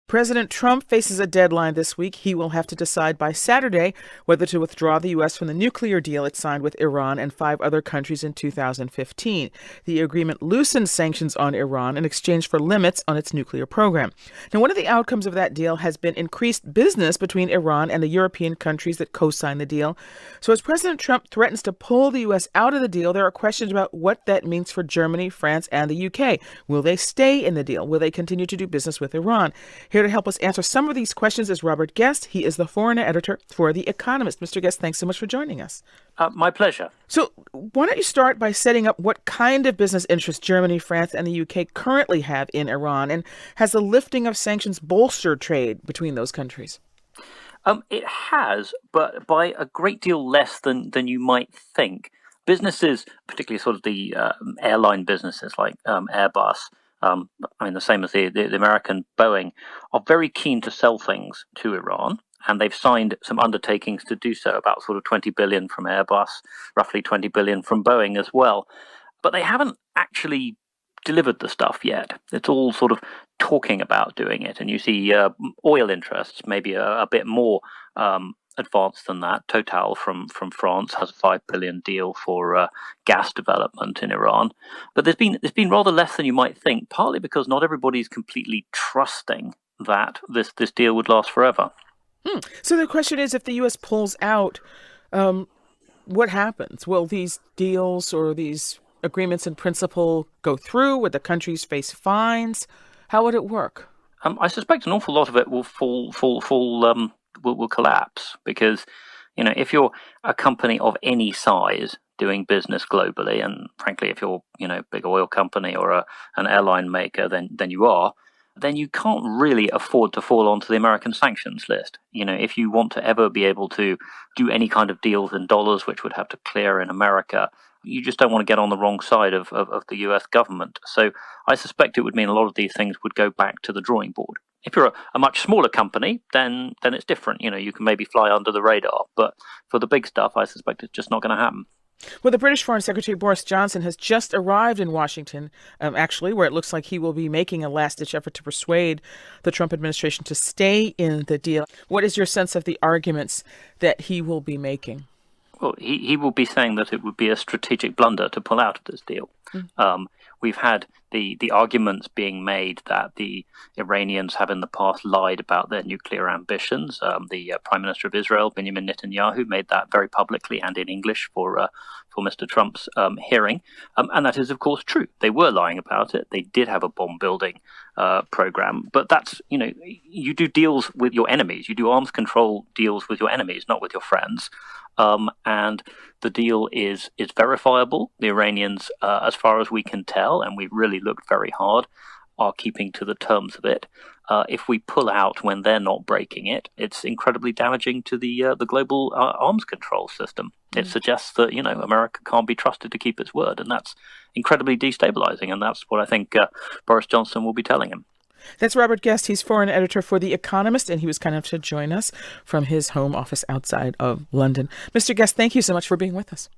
President Trump faces a deadline this week. He will have to decide by Saturday whether to withdraw the U.S. from the nuclear deal it signed with Iran and 5 other countries in 2015. The agreement loosens sanctions on Iran in exchange for limits on its nuclear program. Now, one of the outcomes of that deal has been increased business between Iran and the European countries that co-signed the deal. So as President Trump threatens to pull the U.S. out of the deal, there are questions about what that means for Germany, France, and the U.K. Will they stay in the deal? Will they continue to do business with Iran? Here to help us answer some of these questions is Robert Guest. He is the foreign editor for The Economist. Mr. Guest, thanks so much for joining us. My pleasure. So why don't you start by setting up what kind of business interests Germany, France, and the UK currently have in Iran, and has the lifting of sanctions bolstered trade between those countries? It has, but by a great deal less than you might think. Businesses, particularly sort of the airline businesses like Airbus, the same as the American Boeing, are very keen to sell things to Iran, and they've signed some undertakings to do so, about sort of 20 billion from Airbus, roughly 20 billion from Boeing as well. But they haven't actually delivered the stuff yet. It's all sort of talking about doing it, and you see oil interests maybe a bit more advanced than that. Total from France has a 5 billion deal for gas development in Iran. But there's been rather less than you might think, partly because not everybody's completely trusting that this deal would last forever. So the question is, if the U.S. pulls out, what happens? Will these deals or these agreements in principle go through? Would the countries face fines? How would it work? I suspect an awful lot of it will will collapse, because if you're a company of any size doing business globally, and frankly if you're a big oil company or an airline maker, then you can't really afford to fall onto the American sanctions list. If you want to ever be able to do any kind of deals in dollars, which would have to clear in America, you just don't want to get on the wrong side of the US government. So I suspect it would mean a lot of these things would go back to the drawing board. If you're a much smaller company, then it's different. You can maybe fly under the radar. But for the big stuff, I suspect it's just not going to happen. Well, the British Foreign Secretary Boris Johnson has just arrived in Washington, actually, where it looks like he will be making a last-ditch effort to persuade the Trump administration to stay in the deal. What is your sense of the arguments that he will be making? Well, he will be saying that it would be a strategic blunder to pull out of this deal. We've had the arguments being made that the Iranians have in the past lied about their nuclear ambitions. The Prime Minister of Israel, Benjamin Netanyahu, made that very publicly and in English for Mr. Trump's hearing. And that is, of course, true. They were lying about it. They did have a bomb-building program. But that's, you do deals with your enemies. You do arms control deals with your enemies, not with your friends. And the deal is verifiable. The Iranians, as far as we can tell, and we've really looked very hard, are keeping to the terms of it. If we pull out when they're not breaking it, it's incredibly damaging to the global arms control system. It suggests that America can't be trusted to keep its word, and that's incredibly destabilizing. And that's what I think Boris Johnson will be telling him. That's Robert Guest. He's foreign editor for The Economist, and he was kind enough to join us from his home office outside of London. Mr. Guest, thank you so much for being with us.